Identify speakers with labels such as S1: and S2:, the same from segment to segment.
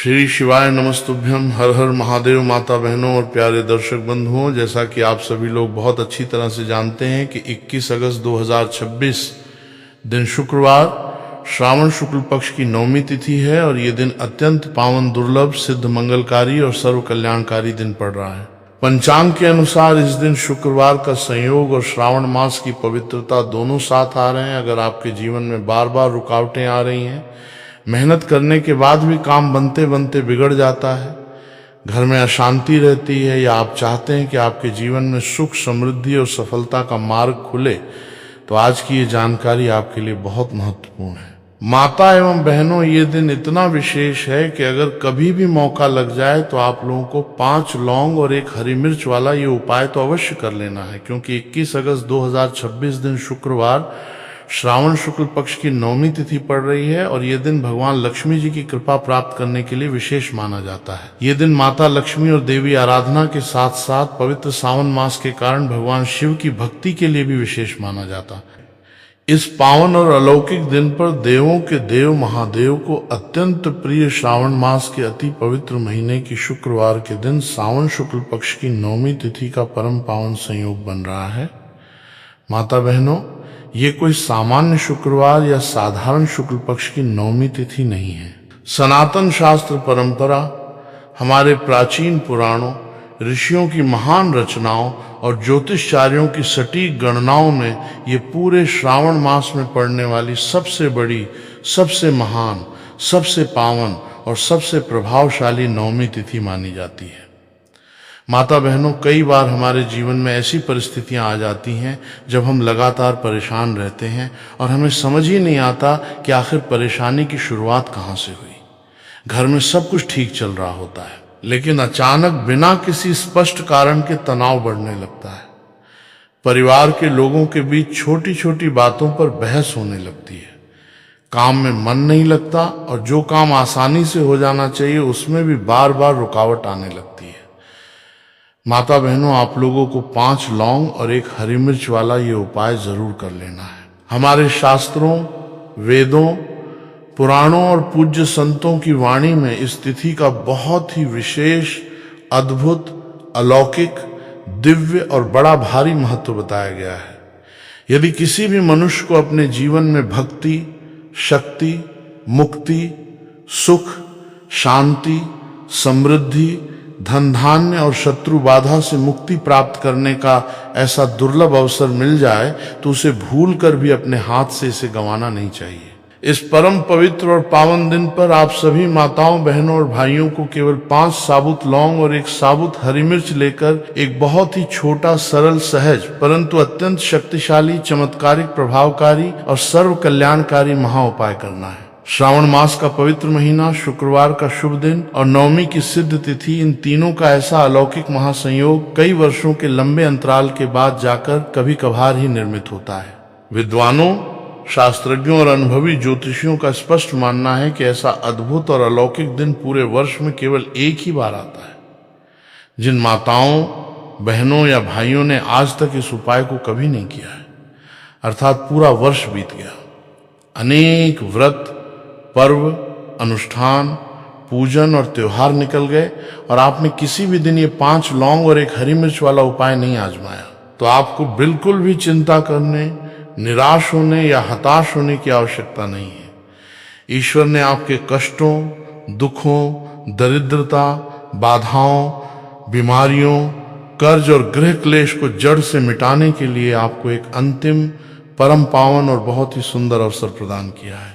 S1: श्री शिवाय नमस्तुभ्यम। हर हर महादेव। माता बहनों और प्यारे दर्शक बंधुओं, जैसा कि आप सभी लोग बहुत अच्छी तरह से जानते हैं कि 21 अगस्त 2026 दिन शुक्रवार श्रावण शुक्ल पक्ष की नवमी तिथि है और ये दिन अत्यंत पावन, दुर्लभ, सिद्ध, मंगलकारी और सर्व कल्याणकारी दिन पड़ रहा है। पंचांग के अनुसार इस दिन शुक्रवार का संयोग और श्रावण मास की पवित्रता दोनों साथ आ रहे हैं। अगर आपके जीवन में बार बार रुकावटें आ रही हैं, मेहनत करने के बाद भी काम बनते बनते बिगड़ जाता है, घर में अशांति रहती है, या आप चाहते हैं कि आपके जीवन में सुख, समृद्धि और सफलता का मार्ग खुले, तो आज की ये जानकारी आपके लिए बहुत महत्वपूर्ण है। माता एवं बहनों, ये दिन इतना विशेष है कि अगर कभी भी मौका लग जाए तो आप लोगों को 5 लौंग और 1 हरी मिर्च वाला ये उपाय तो अवश्य कर लेना है, क्योंकि 21 अगस्त 2026 दिन शुक्रवार श्रावण शुक्ल पक्ष की नवमी तिथि पड़ रही है और ये दिन भगवान लक्ष्मी जी की कृपा प्राप्त करने के लिए विशेष माना जाता है। ये दिन माता लक्ष्मी और देवी आराधना के साथ साथ पवित्र सावन मास के कारण भगवान शिव की भक्ति के लिए भी विशेष माना जाता है। इस पावन और अलौकिक दिन पर देवों के देव महादेव को अत्यंत प्रिय श्रावण मास के अति पवित्र महीने की शुक्रवार के दिन सावन शुक्ल पक्ष की नवमी तिथि का परम पावन संयोग बन रहा है। माता बहनों, ये कोई सामान्य शुक्रवार या साधारण शुक्ल पक्ष की नवमी तिथि नहीं है। सनातन शास्त्र परंपरा, हमारे प्राचीन पुराणों, ऋषियों की महान रचनाओं और ज्योतिषचार्यों की सटीक गणनाओं में ये पूरे श्रावण मास में पड़ने वाली सबसे बड़ी, सबसे महान, सबसे पावन और सबसे प्रभावशाली नवमी तिथि मानी जाती है। माता बहनों, कई बार हमारे जीवन में ऐसी परिस्थितियां आ जाती हैं जब हम लगातार परेशान रहते हैं और हमें समझ ही नहीं आता कि आखिर परेशानी की शुरुआत कहाँ से हुई। घर में सब कुछ ठीक चल रहा होता है, लेकिन अचानक बिना किसी स्पष्ट कारण के तनाव बढ़ने लगता है। परिवार के लोगों के बीच छोटी छोटी बातों पर बहस होने लगती है। काम में मन नहीं लगता और जो काम आसानी से हो जाना चाहिए उसमें भी बार बार रुकावट आने लगती है। माता बहनों, आप लोगों को 5 लौंग और 1 हरी मिर्च वाला ये उपाय जरूर कर लेना है। हमारे शास्त्रों, वेदों, पुराणों और पूज्य संतों की वाणी में इस तिथि का बहुत ही विशेष, अद्भुत, अलौकिक, दिव्य और बड़ा भारी महत्व बताया गया है। यदि किसी भी मनुष्य को अपने जीवन में भक्ति, शक्ति, मुक्ति, सुख, शांति, समृद्धि, धन धान्य और शत्रु बाधा से मुक्ति प्राप्त करने का ऐसा दुर्लभ अवसर मिल जाए तो उसे भूल कर भी अपने हाथ से इसे गंवाना नहीं चाहिए। इस परम पवित्र और पावन दिन पर आप सभी माताओं, बहनों और भाइयों को केवल 5 साबुत लौंग और 1 साबुत हरी मिर्च लेकर एक बहुत ही छोटा, सरल, सहज परंतु अत्यंत शक्तिशाली, चमत्कारिक, प्रभावकारी और सर्व कल्याणकारी महा उपाय करना है। श्रावण मास का पवित्र महीना, शुक्रवार का शुभ दिन और नवमी की सिद्ध तिथि, इन तीनों का ऐसा अलौकिक महासंयोग कई वर्षों के लंबे अंतराल के बाद जाकर कभी कभार ही निर्मित होता है। विद्वानों, शास्त्रज्ञों और अनुभवी ज्योतिषियों का स्पष्ट मानना है कि ऐसा अद्भुत और अलौकिक दिन पूरे वर्ष में केवल एक ही बार आता है। जिन माताओं, बहनों या भाइयों ने आज तक इस उपाय को कभी नहीं किया है, अर्थात पूरा वर्ष बीत गया, अनेक व्रत, पर्व, अनुष्ठान, पूजन और त्योहार निकल गए और आपने किसी भी दिन ये 5 लौंग और 1 हरी मिर्च वाला उपाय नहीं आजमाया, तो आपको बिल्कुल भी चिंता करने, निराश होने या हताश होने की आवश्यकता नहीं है। ईश्वर ने आपके कष्टों, दुखों, दरिद्रता, बाधाओं, बीमारियों, कर्ज और गृह क्लेश को जड़ से मिटाने के लिए आपको एक अंतिम, परम पावन और बहुत ही सुंदर अवसर प्रदान किया है।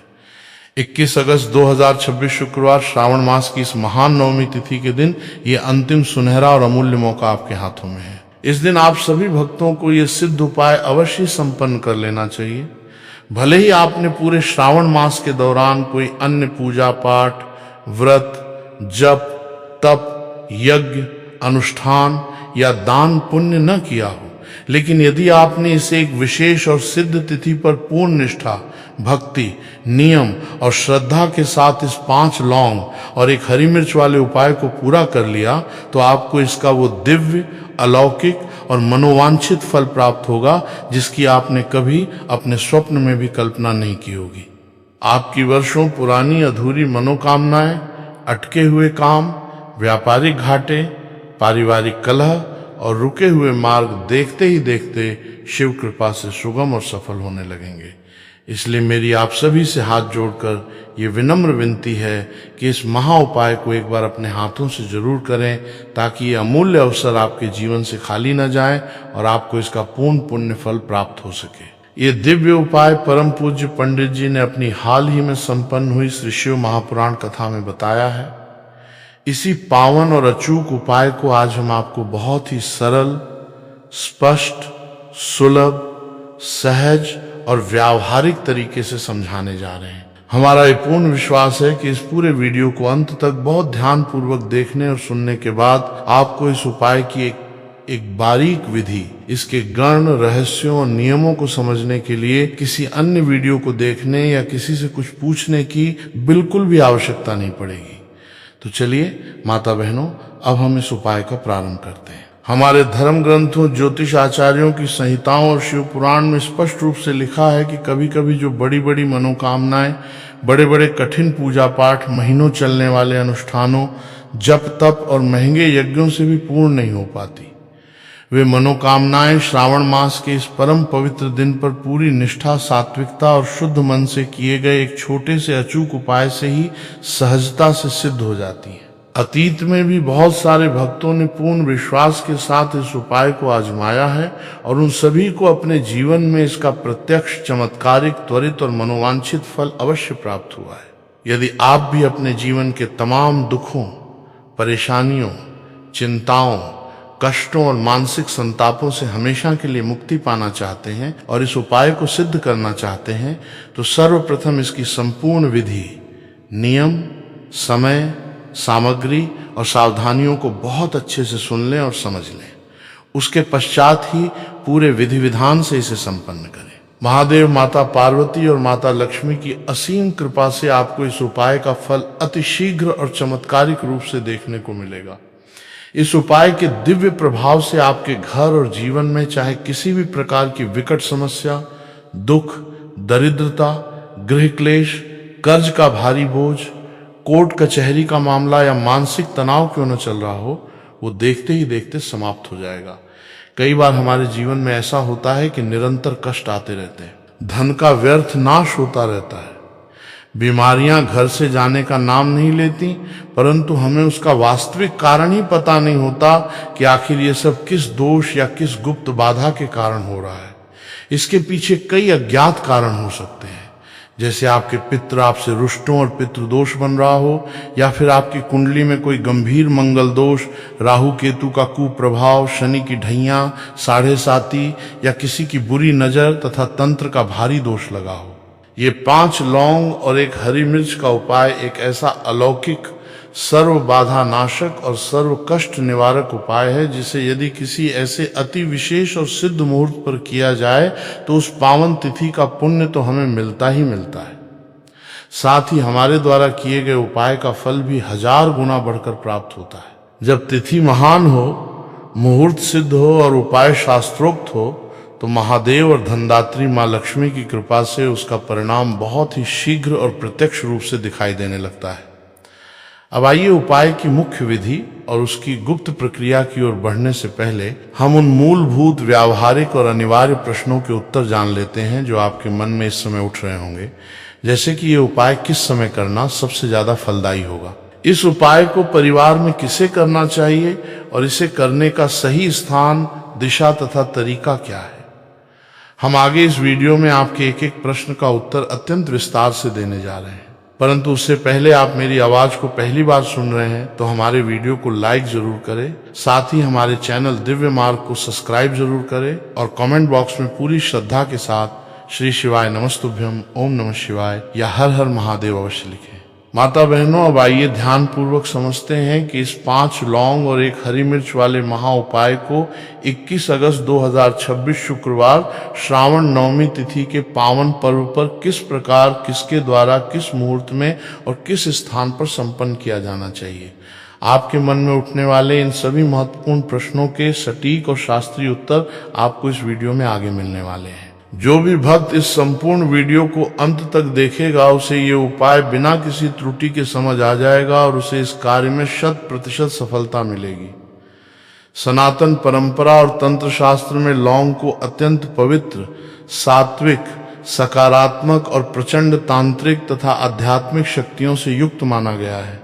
S1: 21 अगस्त 2026 शुक्रवार श्रावण मास की इस महान नवमी तिथि के दिन ये अंतिम, सुनहरा और अमूल्य मौका आपके हाथों में है। इस दिन आप सभी भक्तों को ये सिद्ध उपाय अवश्य संपन्न कर लेना चाहिए। भले ही आपने पूरे श्रावण मास के दौरान कोई अन्य पूजा पाठ, व्रत, जप, तप, यज्ञ, अनुष्ठान या दान पुण्य न किया हो, लेकिन यदि आपने इसे एक विशेष और सिद्ध तिथि पर पूर्ण निष्ठा, भक्ति, नियम और श्रद्धा के साथ इस 5 लौंग और 1 हरी मिर्च वाले उपाय को पूरा कर लिया, तो आपको इसका वो दिव्य, अलौकिक और मनोवांछित फल प्राप्त होगा जिसकी आपने कभी अपने स्वप्न में भी कल्पना नहीं की होगी। आपकी वर्षों पुरानी अधूरी मनोकामनाएं अटके हुए काम, व्यापारिक घाटे, पारिवारिक कलह और रुके हुए मार्ग देखते ही देखते शिव कृपा से सुगम और सफल होने लगेंगे। इसलिए मेरी आप सभी से हाथ जोड़कर ये विनम्र विनती है कि इस महा उपाय को एक बार अपने हाथों से जरूर करें, ताकि ये अमूल्य अवसर आपके जीवन से खाली न जाए और आपको इसका पूर्ण पुण्य फल प्राप्त हो सके। ये दिव्य उपाय परम पूज्य पंडित जी ने अपनी हाल ही में संपन्न हुई श्री शिव महापुराण कथा में बताया है। इसी पावन और अचूक उपाय को आज हम आपको बहुत ही सरल, स्पष्ट, सुलभ, सहज और व्यावहारिक तरीके से समझाने जा रहे हैं। हमारा ये पूर्ण विश्वास है कि इस पूरे वीडियो को अंत तक बहुत ध्यानपूर्वक देखने और सुनने के बाद आपको इस उपाय की एक बारीक विधि, इसके गण, रहस्यों और नियमों को समझने के लिए किसी अन्य वीडियो को देखने या किसी से कुछ पूछने की बिल्कुल भी आवश्यकता नहीं पड़ेगी। तो चलिए माता बहनों, अब हम इस उपाय का प्रारंभ करते हैं। हमारे धर्म ग्रंथों, ज्योतिष आचार्यों की संहिताओं और शिव पुराण में स्पष्ट रूप से लिखा है कि कभी कभी जो बड़ी बड़ी मनोकामनाएं, बड़े बड़े कठिन पूजा पाठ, महीनों चलने वाले अनुष्ठानों, जप तप और महंगे यज्ञों से भी पूर्ण नहीं हो पाती, वे मनोकामनाएं श्रावण मास के इस परम पवित्र दिन पर पूरी निष्ठा, सात्विकता और शुद्ध मन से किए गए एक छोटे से अचूक उपाय से ही सहजता से सिद्ध हो जाती हैं। अतीत में भी बहुत सारे भक्तों ने पूर्ण विश्वास के साथ इस उपाय को आजमाया है और उन सभी को अपने जीवन में इसका प्रत्यक्ष, चमत्कारिक, त्वरित और मनोवांछित फल अवश्य प्राप्त हुआ है। यदि आप भी अपने जीवन के तमाम दुखों, परेशानियों, चिंताओं, कष्टों और मानसिक संतापों से हमेशा के लिए मुक्ति पाना चाहते हैं और इस उपाय को सिद्ध करना चाहते हैं, तो सर्वप्रथम इसकी संपूर्ण विधि, नियम, समय, सामग्री और सावधानियों को बहुत अच्छे से सुन लें और समझ लें। उसके पश्चात ही पूरे विधि विधान से इसे संपन्न करें। महादेव, माता पार्वती और माता लक्ष्मी की असीम कृपा से आपको इस उपाय का फल अतिशीघ्र और चमत्कारिक रूप से देखने को मिलेगा। इस उपाय के दिव्य प्रभाव से आपके घर और जीवन में चाहे किसी भी प्रकार की विकट समस्या, दुख, दरिद्रता, गृह क्लेश, कर्ज का भारी बोझ, कोर्ट कचहरी का मामला या मानसिक तनाव क्यों न चल रहा हो, वो देखते ही देखते समाप्त हो जाएगा। कई बार हमारे जीवन में ऐसा होता है कि निरंतर कष्ट आते रहते हैं, धन का व्यर्थ नाश होता रहता है, बीमारियां घर से जाने का नाम नहीं लेती, परंतु हमें उसका वास्तविक कारण ही पता नहीं होता कि आखिर ये सब किस दोष या किस गुप्त बाधा के कारण हो रहा है। इसके पीछे कई अज्ञात कारण हो सकते हैं, जैसे आपके पितृ आपसे रुष्टों और पितृदोष बन रहा हो, या फिर आपकी कुंडली में कोई गंभीर मंगल दोष, राहु केतु का कुप्रभाव, शनि की ढैया, साढ़े साती या किसी की बुरी नजर तथा तंत्र का भारी दोष लगा हो। ये 5 लौंग और 1 हरी मिर्च का उपाय एक ऐसा अलौकिक, सर्व बाधा नाशक और सर्व कष्ट निवारक उपाय है, जिसे यदि किसी ऐसे अति विशेष और सिद्ध मुहूर्त पर किया जाए तो उस पावन तिथि का पुण्य तो हमें मिलता ही मिलता है, साथ ही हमारे द्वारा किए गए उपाय का फल भी 1000 गुना बढ़कर प्राप्त होता है। जब तिथि महान हो, मुहूर्त सिद्ध हो और उपाय शास्त्रोक्त हो, तो महादेव और धनदात्री माँ लक्ष्मी की कृपा से उसका परिणाम बहुत ही शीघ्र और प्रत्यक्ष रूप से दिखाई देने लगता है। अब आइए उपाय की मुख्य विधि और उसकी गुप्त प्रक्रिया की ओर बढ़ने से पहले हम उन मूलभूत, व्यावहारिक और अनिवार्य प्रश्नों के उत्तर जान लेते हैं जो आपके मन में इस समय उठ रहे होंगे, जैसे कि ये उपाय किस समय करना सबसे ज्यादा फलदायी होगा, इस उपाय को परिवार में किसे करना चाहिए और इसे करने का सही स्थान, दिशा तथा तरीका क्या है। हम आगे इस वीडियो में आपके एक एक प्रश्न का उत्तर अत्यंत विस्तार से देने जा रहे हैं, परंतु उससे पहले आप मेरी आवाज को पहली बार सुन रहे हैं तो हमारे वीडियो को लाइक जरूर करें, साथ ही हमारे चैनल दिव्य मार्ग को सब्सक्राइब जरूर करें और कमेंट बॉक्स में पूरी श्रद्धा के साथ श्री शिवाय नमस्तुभ्यम, ओम नमः शिवाय या हर हर महादेव अवश्य लिखें। माता बहनों, अब आइए ध्यान पूर्वक समझते हैं कि इस 5 लौंग और 1 हरी मिर्च वाले महा उपाय को 21 अगस्त 2026 शुक्रवार श्रावण नवमी तिथि के पावन पर्व पर किस प्रकार, किसके द्वारा, किस मुहूर्त में और किस स्थान पर संपन्न किया जाना चाहिए। आपके मन में उठने वाले इन सभी महत्वपूर्ण प्रश्नों के सटीक और शास्त्रीय उत्तर आपको इस वीडियो में आगे मिलने वाले हैं। जो भी भक्त इस संपूर्ण वीडियो को अंत तक देखेगा उसे ये उपाय बिना किसी त्रुटि के समझ आ जाएगा और उसे इस कार्य में 100% सफलता मिलेगी। सनातन परंपरा और तंत्र शास्त्र में लौंग को अत्यंत पवित्र, सात्विक, सकारात्मक और प्रचंड तांत्रिक तथा आध्यात्मिक शक्तियों से युक्त माना गया है।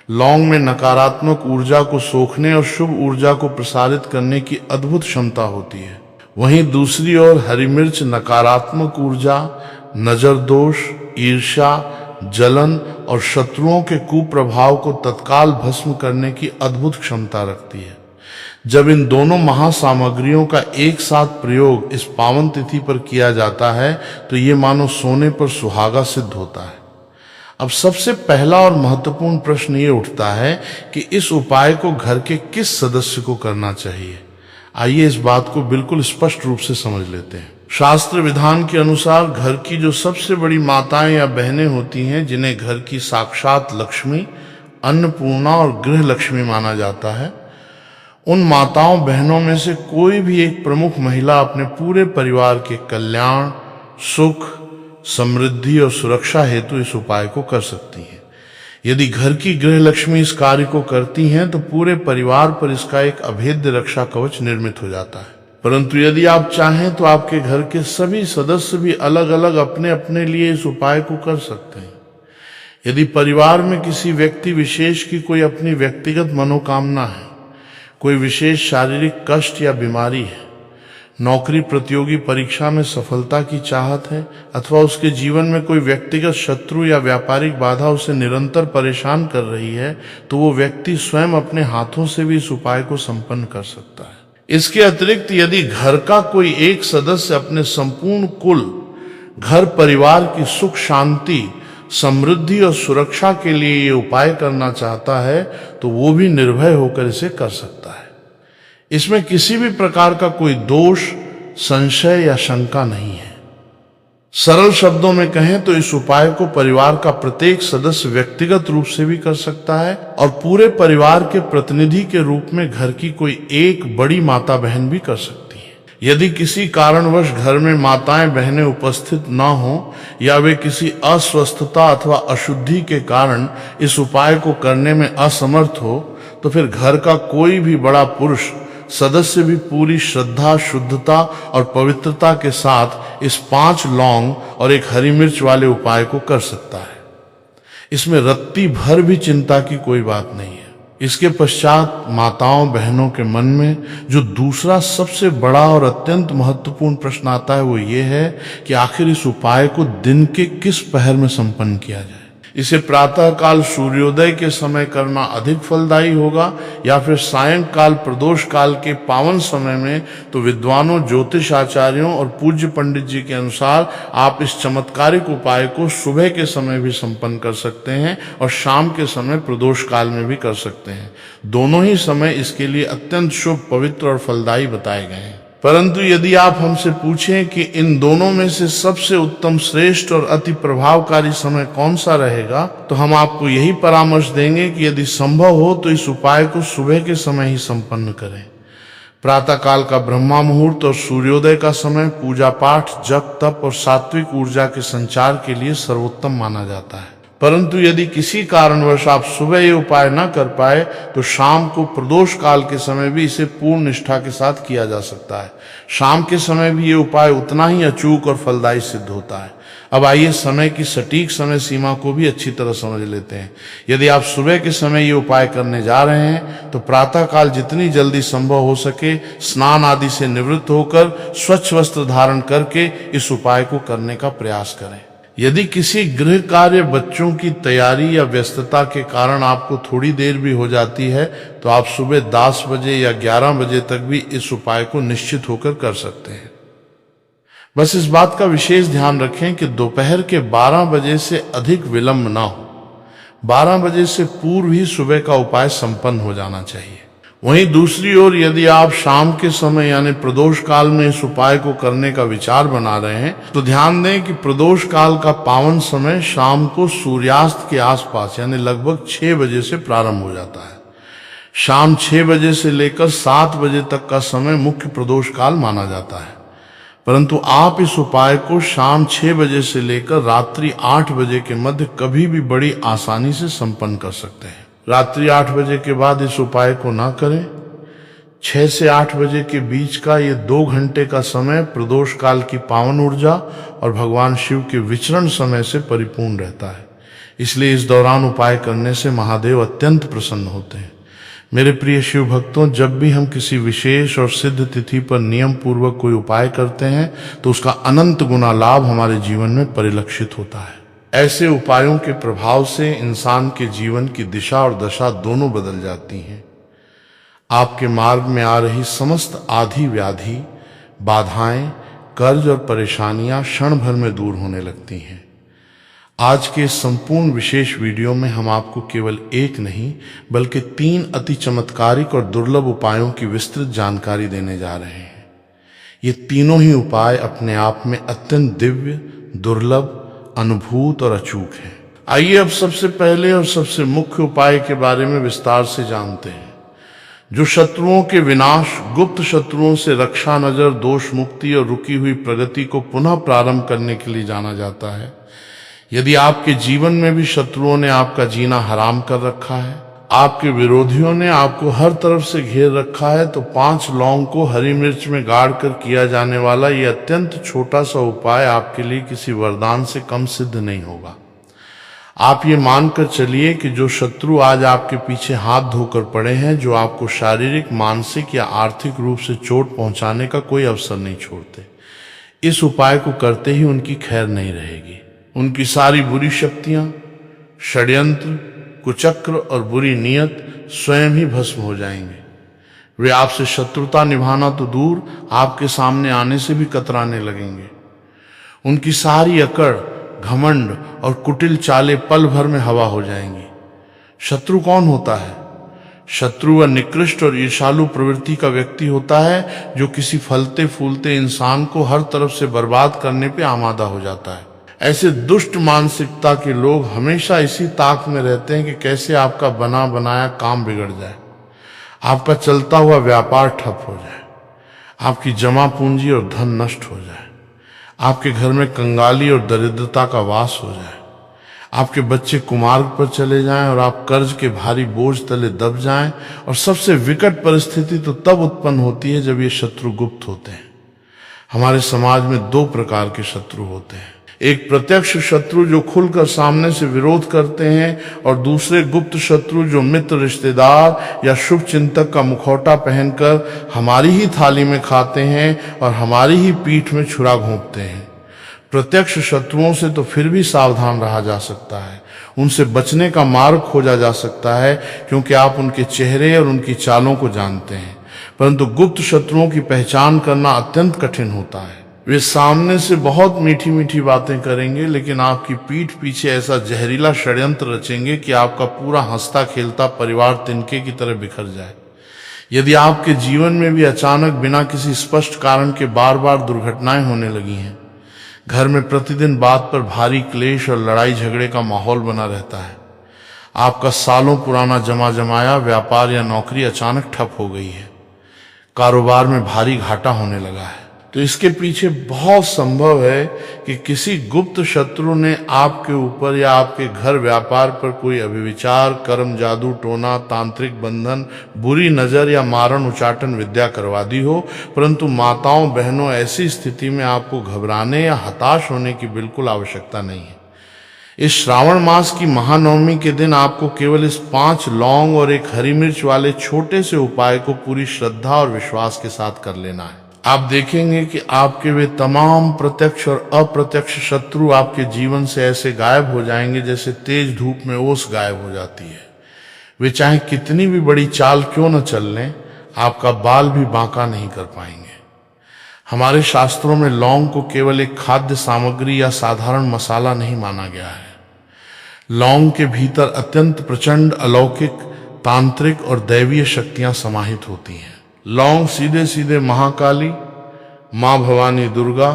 S1: लौंग में नकारात्मक ऊर्जा को सोखने और शुभ ऊर्जा को प्रसारित करने की अद्भुत क्षमता होती है। वहीं दूसरी ओर हरी मिर्च नकारात्मक ऊर्जा, नजर दोष, ईर्ष्या, जलन और शत्रुओं के कुप्रभाव को तत्काल भस्म करने की अद्भुत क्षमता रखती है। जब इन दोनों महासामग्रियों का एक साथ प्रयोग इस पावन तिथि पर किया जाता है तो ये मानो सोने पर सुहागा सिद्ध होता है। अब सबसे पहला और महत्वपूर्ण प्रश्न ये उठता है कि इस उपाय को घर के किस सदस्य को करना चाहिए। आइए इस बात को बिल्कुल स्पष्ट रूप से समझ लेते हैं। शास्त्र विधान के अनुसार घर की जो सबसे बड़ी माताएं या बहनें होती हैं, जिन्हें घर की साक्षात लक्ष्मी, अन्नपूर्णा और गृह लक्ष्मी माना जाता है, उन माताओं बहनों में से कोई भी एक प्रमुख महिला अपने पूरे परिवार के कल्याण, सुख, समृद्धि और सुरक्षा हेतु इस उपाय को कर सकती है। यदि घर की गृह लक्ष्मी इस कार्य को करती हैं तो पूरे परिवार पर इसका एक अभेद्य रक्षा कवच निर्मित हो जाता है। परंतु यदि आप चाहें तो आपके घर के सभी सदस्य भी अलग अलग अपने अपने लिए इस उपाय को कर सकते हैं। यदि परिवार में किसी व्यक्ति विशेष की कोई अपनी व्यक्तिगत मनोकामना है, कोई विशेष शारीरिक कष्ट या बीमारी है, नौकरी प्रतियोगी परीक्षा में सफलता की चाहत है, अथवा उसके जीवन में कोई व्यक्तिगत शत्रु या व्यापारिक बाधा उसे निरंतर परेशान कर रही है, तो वो व्यक्ति स्वयं अपने हाथों से भी इस उपाय को संपन्न कर सकता है। इसके अतिरिक्त यदि घर का कोई एक सदस्य अपने संपूर्ण कुल, घर परिवार की सुख शांति, समृद्धि और सुरक्षा के लिए ये उपाय करना चाहता है तो वो भी निर्भय होकर इसे कर सकता है। इसमें किसी भी प्रकार का कोई दोष, संशय या शंका नहीं है। सरल शब्दों में कहें तो इस उपाय को परिवार का प्रत्येक सदस्य व्यक्तिगत रूप से भी कर सकता है और पूरे परिवार के प्रतिनिधि के रूप में घर की कोई एक बड़ी माता बहन भी कर सकती है। यदि किसी कारणवश घर में माताएं बहनें उपस्थित न हो या वे किसी अस्वस्थता अथवा अशुद्धि के कारण इस उपाय को करने में असमर्थ हो, तो फिर घर का कोई भी बड़ा पुरुष सदस्य भी पूरी श्रद्धा, शुद्धता और पवित्रता के साथ इस 5 लौंग और 1 हरी मिर्च वाले उपाय को कर सकता है। इसमें रत्ती भर भी चिंता की कोई बात नहीं है। इसके पश्चात माताओं बहनों के मन में जो दूसरा सबसे बड़ा और अत्यंत महत्वपूर्ण प्रश्न आता है वो ये है कि आखिर इस उपाय को दिन के किस पहर में संपन्न किया जाए। इसे प्रातः काल सूर्योदय के समय करना अधिक फलदायी होगा या फिर सायंकाल प्रदोष काल के पावन समय में। तो विद्वानों, ज्योतिष आचार्यों और पूज्य पंडित जी के अनुसार आप इस चमत्कारिक उपाय को सुबह के समय भी संपन्न कर सकते हैं और शाम के समय प्रदोष काल में भी कर सकते हैं। दोनों ही समय इसके लिए अत्यंत शुभ, पवित्र और फलदायी बताए गए हैं। परंतु यदि आप हमसे पूछें कि इन दोनों में से सबसे उत्तम, श्रेष्ठ और अति प्रभावकारी समय कौन सा रहेगा, तो हम आपको यही परामर्श देंगे कि यदि संभव हो तो इस उपाय को सुबह के समय ही संपन्न करें। प्रातः काल का ब्रह्मा मुहूर्त और सूर्योदय का समय पूजा पाठ, जप तप और सात्विक ऊर्जा के संचार के लिए सर्वोत्तम माना जाता है। परंतु यदि किसी कारणवश आप सुबह ये उपाय न कर पाए तो शाम को प्रदोष काल के समय भी इसे पूर्ण निष्ठा के साथ किया जा सकता है। शाम के समय भी ये उपाय उतना ही अचूक और फलदायी सिद्ध होता है। अब आइए समय की सटीक समय सीमा को भी अच्छी तरह समझ लेते हैं। यदि आप सुबह के समय ये उपाय करने जा रहे हैं तो प्रातः काल जितनी जल्दी संभव हो सके स्नान आदि से निवृत्त होकर स्वच्छ वस्त्र धारण करके इस उपाय को करने का प्रयास करें। यदि किसी गृह कार्य, बच्चों की तैयारी या व्यस्तता के कारण आपको थोड़ी देर भी हो जाती है तो आप सुबह 10 बजे या 11 बजे तक भी इस उपाय को निश्चित होकर कर सकते हैं। बस इस बात का विशेष ध्यान रखें कि दोपहर के 12 बजे से अधिक विलंब ना हो। 12 बजे से पूर्व ही सुबह का उपाय संपन्न हो जाना चाहिए। वहीं दूसरी ओर यदि आप शाम के समय यानी प्रदोष काल में इस उपाय को करने का विचार बना रहे हैं तो ध्यान दें कि प्रदोष काल का पावन समय शाम को सूर्यास्त के आसपास यानी लगभग 6 बजे से प्रारंभ हो जाता है। शाम 6 बजे से लेकर 7 बजे तक का समय मुख्य प्रदोष काल माना जाता है। परंतु आप इस उपाय को शाम 6 बजे से लेकर रात्रि 8 बजे के मध्य कभी भी बड़ी आसानी से संपन्न कर सकते हैं। रात्रि 8 बजे के बाद इस उपाय को ना करें। 6 से 8 बजे के बीच का ये 2 घंटे का समय प्रदोष काल की पावन ऊर्जा और भगवान शिव के विचरण समय से परिपूर्ण रहता है। इसलिए इस दौरान उपाय करने से महादेव अत्यंत प्रसन्न होते हैं। मेरे प्रिय शिव भक्तों, जब भी हम किसी विशेष और सिद्ध तिथि पर नियम पूर्वक कोई उपाय करते हैं तो उसका अनंत गुना लाभ हमारे जीवन में परिलक्षित होता है। ऐसे उपायों के प्रभाव से इंसान के जीवन की दिशा और दशा दोनों बदल जाती हैं। आपके मार्ग में आ रही समस्त आधि व्याधि, बाधाएं, कर्ज और परेशानियां क्षण भर में दूर होने लगती हैं। आज के संपूर्ण विशेष वीडियो में हम आपको केवल एक नहीं बल्कि 3 अति चमत्कारिक और दुर्लभ उपायों की विस्तृत जानकारी देने जा रहे हैं। ये तीनों ही उपाय अपने आप में अत्यंत दिव्य, दुर्लभ, अनुभूत और अचूक हैं। आइए अब सबसे पहले और सबसे मुख्य उपाय के बारे में विस्तार से जानते हैं, जो शत्रुओं के विनाश, गुप्त शत्रुओं से रक्षा, नजर, दोष मुक्ति और रुकी हुई प्रगति को पुनः प्रारंभ करने के लिए जाना जाता है। यदि आपके जीवन में भी शत्रुओं ने आपका जीना हराम कर रखा है, आपके विरोधियों ने आपको हर तरफ से घेर रखा है, तो 5 लौंग को हरी मिर्च में गाड़ कर किया जाने वाला ये अत्यंत छोटा सा उपाय आपके लिए किसी वरदान से कम सिद्ध नहीं होगा। आप ये मानकर चलिए कि जो शत्रु आज आपके पीछे हाथ धोकर पड़े हैं, जो आपको शारीरिक, मानसिक या आर्थिक रूप से चोट पहुंचाने का कोई अवसर नहीं छोड़ते, इस उपाय को करते ही उनकी खैर नहीं रहेगी। उनकी सारी बुरी शक्तियां, षड्यंत्र, कुचक्र और बुरी नीयत स्वयं ही भस्म हो जाएंगे। वे आपसे शत्रुता निभाना तो दूर, आपके सामने आने से भी कतराने लगेंगे। उनकी सारी अकड़, घमंड और कुटिल चालें पल भर में हवा हो जाएंगी। शत्रु कौन होता है? शत्रु वह निकृष्ट और ईर्ष्यालु प्रवृत्ति का व्यक्ति होता है जो किसी फलते फूलते इंसान को हर तरफ से बर्बाद करने पे आमादा हो जाता है। ऐसे दुष्ट मानसिकता के लोग हमेशा इसी ताक में रहते हैं कि कैसे आपका बना बनाया काम बिगड़ जाए, आपका चलता हुआ व्यापार ठप हो जाए, आपकी जमा पूंजी और धन नष्ट हो जाए, आपके घर में कंगाली और दरिद्रता का वास हो जाए, आपके बच्चे कुमार्ग पर चले जाएं और आप कर्ज के भारी बोझ तले दब जाएं। और सबसे विकट परिस्थिति तो तब उत्पन्न होती है जब ये शत्रु गुप्त होते हैं। हमारे समाज में 2 प्रकार के शत्रु होते हैं, एक प्रत्यक्ष शत्रु जो खुलकर सामने से विरोध करते हैं, और दूसरे गुप्त शत्रु जो मित्र, रिश्तेदार या शुभ चिंतक का मुखौटा पहनकर हमारी ही थाली में खाते हैं और हमारी ही पीठ में छुरा घोंपते हैं। प्रत्यक्ष शत्रुओं से तो फिर भी सावधान रहा जा सकता है, उनसे बचने का मार्ग खोजा जा सकता है, क्योंकि आप उनके चेहरे और उनकी चालों को जानते हैं। परंतु गुप्त शत्रुओं की पहचान करना अत्यंत कठिन होता है। वे सामने से बहुत मीठी मीठी बातें करेंगे, लेकिन आपकी पीठ पीछे ऐसा जहरीला षड्यंत्र रचेंगे कि आपका पूरा हंसता खेलता परिवार तिनके की तरह बिखर जाए। यदि आपके जीवन में भी अचानक बिना किसी स्पष्ट कारण के बार बार दुर्घटनाएं होने लगी हैं, घर में प्रतिदिन बात पर भारी क्लेश और लड़ाई झगड़े का माहौल बना रहता है, आपका सालों पुराना जमा जमाया व्यापार या नौकरी अचानक ठप हो गई है, कारोबार में भारी घाटा होने लगा है, तो इसके पीछे बहुत संभव है कि किसी गुप्त शत्रु ने आपके ऊपर या आपके घर व्यापार पर कोई अभिविचार, कर्म, जादू टोना, तांत्रिक बंधन, बुरी नजर या मारण उचाटन विद्या करवा दी हो। परंतु माताओं, बहनों, ऐसी स्थिति में आपको घबराने या हताश होने की बिल्कुल आवश्यकता नहीं है। इस श्रावण मास की महानवमी के दिन आपको केवल इस 5 लौंग और 1 हरी मिर्च वाले छोटे से उपाय को पूरी श्रद्धा और विश्वास के साथ कर लेना है। आप देखेंगे कि आपके वे तमाम प्रत्यक्ष और अप्रत्यक्ष शत्रु आपके जीवन से ऐसे गायब हो जाएंगे जैसे तेज धूप में ओस गायब हो जाती है। वे चाहे कितनी भी बड़ी चाल क्यों न चल लें, आपका बाल भी बांका नहीं कर पाएंगे। हमारे शास्त्रों में लौंग को केवल एक खाद्य सामग्री या साधारण मसाला नहीं माना गया है। लौंग के भीतर अत्यंत प्रचंड, अलौकिक, तांत्रिक और दैवीय शक्तियां समाहित होती हैं। लौंग सीधे सीधे महाकाली, माँ भवानी दुर्गा,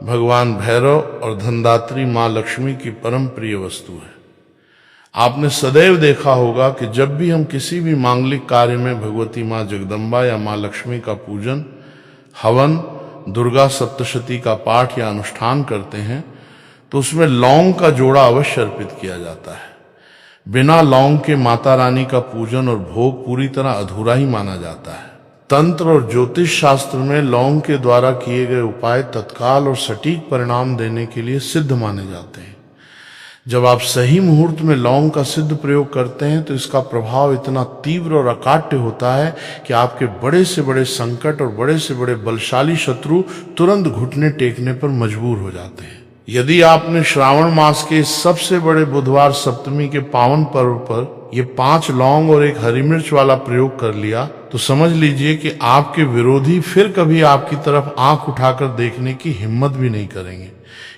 S1: भगवान भैरव और धनदात्री माँ लक्ष्मी की परम प्रिय वस्तु है। आपने सदैव देखा होगा कि जब भी हम किसी भी मांगलिक कार्य में भगवती माँ जगदम्बा या माँ लक्ष्मी का पूजन, हवन, दुर्गा सप्तशती का पाठ या अनुष्ठान करते हैं तो उसमें लौंग का जोड़ा अवश्य अर्पित किया जाता है। बिना लौंग के माता रानी का पूजन और भोग पूरी तरह अधूरा ही माना जाता है। तंत्र और ज्योतिष शास्त्र में लौंग के द्वारा किए गए उपाय तत्काल और सटीक परिणाम देने के लिए सिद्ध माने जाते हैं। जब आप सही मुहूर्त में लौंग का सिद्ध प्रयोग करते हैं तो इसका प्रभाव इतना तीव्र और अकाट्य होता है कि आपके बड़े से बड़े संकट और बड़े से बड़े बलशाली शत्रु तुरंत घुटने टेकने पर मजबूर हो जाते हैं। यदि आपने श्रावण मास के सबसे बड़े बुधवार सप्तमी के पावन पर्व पर ये 5 लौंग और 1 हरी मिर्च वाला प्रयोग कर लिया तो समझ लीजिए कि आपके विरोधी फिर कभी आपकी तरफ आंख उठाकर देखने की हिम्मत भी नहीं करेंगे।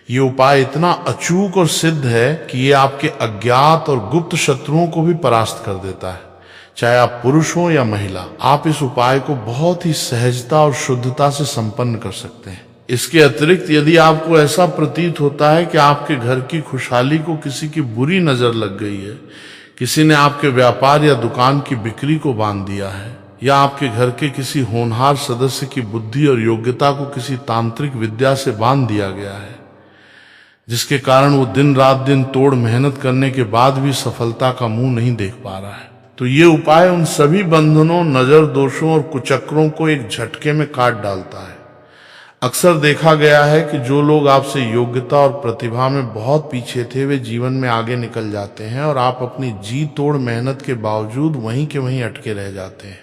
S1: ये उपाय इतना अचूक और सिद्ध है कि ये आपके अज्ञात और गुप्त शत्रुओं को भी परास्त कर देता है। चाहे आप पुरुष हो या महिला, आप इस उपाय को बहुत ही सहजता और शुद्धता से संपन्न कर सकते हैं। इसके अतिरिक्त यदि आपको ऐसा प्रतीत होता है कि आपके घर की खुशहाली को किसी की बुरी नजर लग गई है, किसी ने आपके व्यापार या दुकान की बिक्री को बांध दिया है, या आपके घर के किसी होनहार सदस्य की बुद्धि और योग्यता को किसी तांत्रिक विद्या से बांध दिया गया है, जिसके कारण वो दिन रात दिन तोड़ मेहनत करने के बाद भी सफलता का मुंह नहीं देख पा रहा है, तो ये उपाय उन सभी बंधनों, नजर दोषों और कुचक्रों को एक झटके में काट डालता है। अक्सर देखा गया है कि जो लोग आपसे योग्यता और प्रतिभा में बहुत पीछे थे वे जीवन में आगे निकल जाते हैं और आप अपनी जी तोड़ मेहनत के बावजूद वहीं के वहीं अटके रह जाते हैं।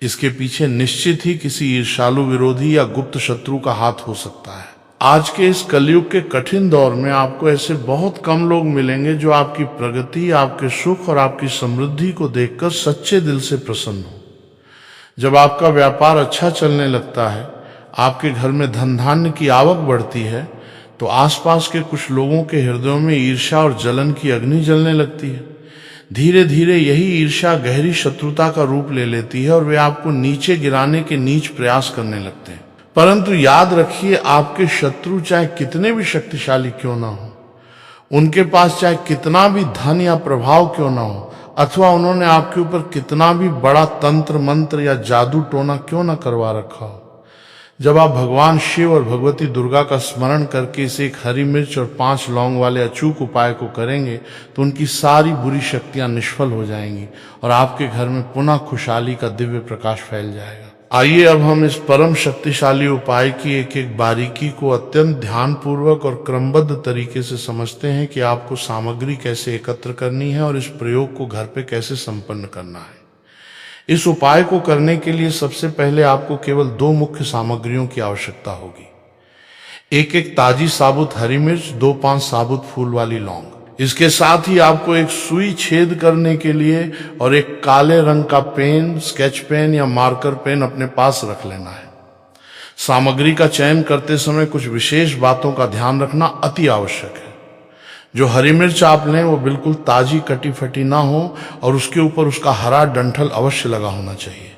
S1: इसके पीछे निश्चित ही किसी ईर्ष्यालु विरोधी या गुप्त शत्रु का हाथ हो सकता है। आज के इस कलयुग के कठिन दौर में आपको ऐसे बहुत कम लोग मिलेंगे जो आपकी प्रगति, आपके सुख और आपकी समृद्धि को देखकर सच्चे दिल से प्रसन्न हो। जब आपका व्यापार अच्छा चलने लगता है, आपके घर में धन धान्य की आवक बढ़ती है, तो आसपास के कुछ लोगों के हृदयों में ईर्ष्या और जलन की अग्नि जलने लगती है। धीरे धीरे यही ईर्ष्या गहरी शत्रुता का रूप ले लेती है और वे आपको नीचे गिराने के नीच प्रयास करने लगते हैं। परंतु याद रखिए, आपके शत्रु चाहे कितने भी शक्तिशाली क्यों ना हो, उनके पास चाहे कितना भी धन या प्रभाव क्यों ना हो, अथवा उन्होंने आपके ऊपर कितना भी बड़ा तंत्र मंत्र या जादू टोना क्यों ना करवा रखा हो, जब आप भगवान शिव और भगवती दुर्गा का स्मरण करके इसे 1 हरी मिर्च और 5 लौंग वाले अचूक उपाय को करेंगे तो उनकी सारी बुरी शक्तियां निष्फल हो जाएंगी और आपके घर में पुनः खुशहाली का दिव्य प्रकाश फैल जाएगा। आइए अब हम इस परम शक्तिशाली उपाय की एक एक बारीकी को अत्यंत ध्यानपूर्वक और क्रमबद्ध तरीके से समझते हैं कि आपको सामग्री कैसे एकत्र करनी है और इस प्रयोग को घर पे कैसे संपन्न करना है। इस उपाय को करने के लिए सबसे पहले आपको केवल 2 मुख्य सामग्रियों की आवश्यकता होगी। एक ताजी साबुत हरी मिर्च, 2-5 साबुत फूल वाली लौंग। इसके साथ ही आपको एक सुई छेद करने के लिए और एक काले रंग का पेन, स्केच पेन या मार्कर पेन अपने पास रख लेना है। सामग्री का चयन करते समय कुछ विशेष बातों का ध्यान रखना अति आवश्यक है। जो हरी मिर्च आप लें वो बिल्कुल ताजी कटी फटी ना हो और उसके ऊपर उसका हरा डंठल अवश्य लगा होना चाहिए।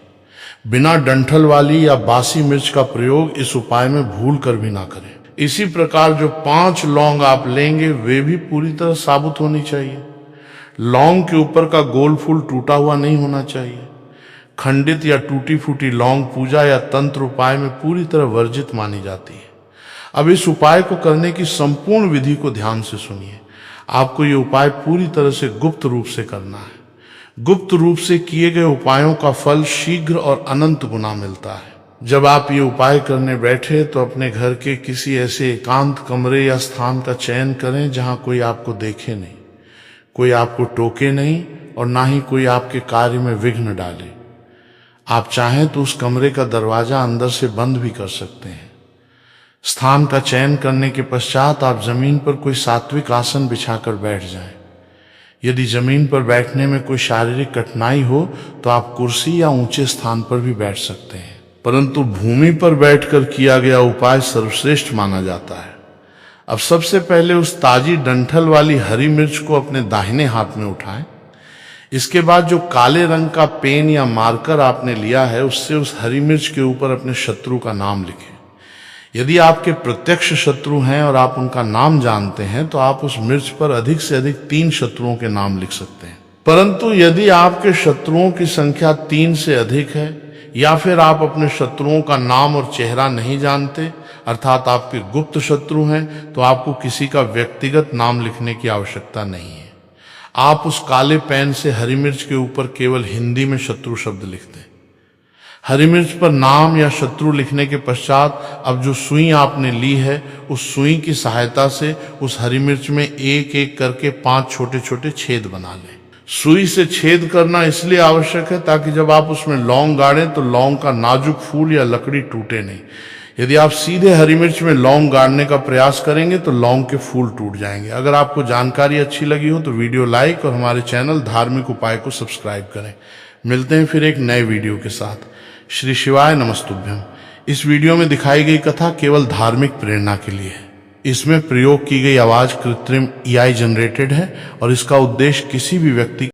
S1: बिना डंठल वाली या बासी मिर्च का प्रयोग इस उपाय में भूल कर भी ना करें। इसी प्रकार जो 5 लौंग आप लेंगे वे भी पूरी तरह साबुत होनी चाहिए। लौंग के ऊपर का गोल फूल टूटा हुआ नहीं होना चाहिए। खंडित या टूटी फूटी लौंग पूजा या तंत्र उपाय में पूरी तरह वर्जित मानी जाती है। अब इस उपाय को करने की संपूर्ण विधि को ध्यान से सुनिए। आपको ये उपाय पूरी तरह से गुप्त रूप से करना है। गुप्त रूप से किए गए उपायों का फल शीघ्र और अनंत गुना मिलता है। जब आप ये उपाय करने बैठे तो अपने घर के किसी ऐसे एकांत कमरे या स्थान का चयन करें जहां कोई आपको देखे नहीं, कोई आपको टोके नहीं और ना ही कोई आपके कार्य में विघ्न डाले। आप चाहें तो उस कमरे का दरवाजा अंदर से बंद भी कर सकते हैं। स्थान का चयन करने के पश्चात आप जमीन पर कोई सात्विक आसन बिछाकर बैठ जाएं। यदि जमीन पर बैठने में कोई शारीरिक कठिनाई हो तो आप कुर्सी या ऊंचे स्थान पर भी बैठ सकते हैं, परंतु भूमि पर बैठकर किया गया उपाय सर्वश्रेष्ठ माना जाता है। अब सबसे पहले उस ताजी डंठल वाली हरी मिर्च को अपने दाहिने हाथ में उठाएं। इसके बाद जो काले रंग का पेन या मार्कर आपने लिया है उससे उस हरी मिर्च के ऊपर अपने शत्रु का नाम लिखें। यदि आपके प्रत्यक्ष शत्रु हैं और आप उनका नाम जानते हैं तो आप उस मिर्च पर अधिक से अधिक 3 शत्रुओं के नाम लिख सकते हैं। परंतु यदि आपके शत्रुओं की संख्या 3 से अधिक है या फिर आप अपने शत्रुओं का नाम और चेहरा नहीं जानते, अर्थात आपके गुप्त शत्रु हैं, तो आपको किसी का व्यक्तिगत नाम लिखने की आवश्यकता नहीं है। आप उस काले पेन से हरी मिर्च के ऊपर केवल हिंदी में शत्रु शब्द लिख दें। हरी मिर्च पर नाम या शत्रु लिखने के पश्चात अब जो सुई आपने ली है, उस सुई की सहायता से उस हरी मिर्च में एक एक करके 5 छोटे छोटे छेद बना लें। सुई से छेद करना इसलिए आवश्यक है ताकि जब आप उसमें लौंग गाड़ें तो लौंग का नाजुक फूल या लकड़ी टूटे नहीं। यदि आप सीधे हरी मिर्च में लौंग गाड़ने का प्रयास करेंगे तो लौंग के फूल टूट जाएंगे। अगर आपको जानकारी अच्छी लगी हो तो वीडियो लाइक और हमारे चैनल धार्मिक उपाय को सब्सक्राइब करें। मिलते हैं फिर एक नए वीडियो के साथ। श्री शिवाय नमस्तुभ्यम। इस वीडियो में दिखाई गई कथा केवल धार्मिक प्रेरणा के लिए है। इसमें प्रयोग की गई आवाज कृत्रिम AI जनरेटेड है और इसका उद्देश्य किसी भी व्यक्ति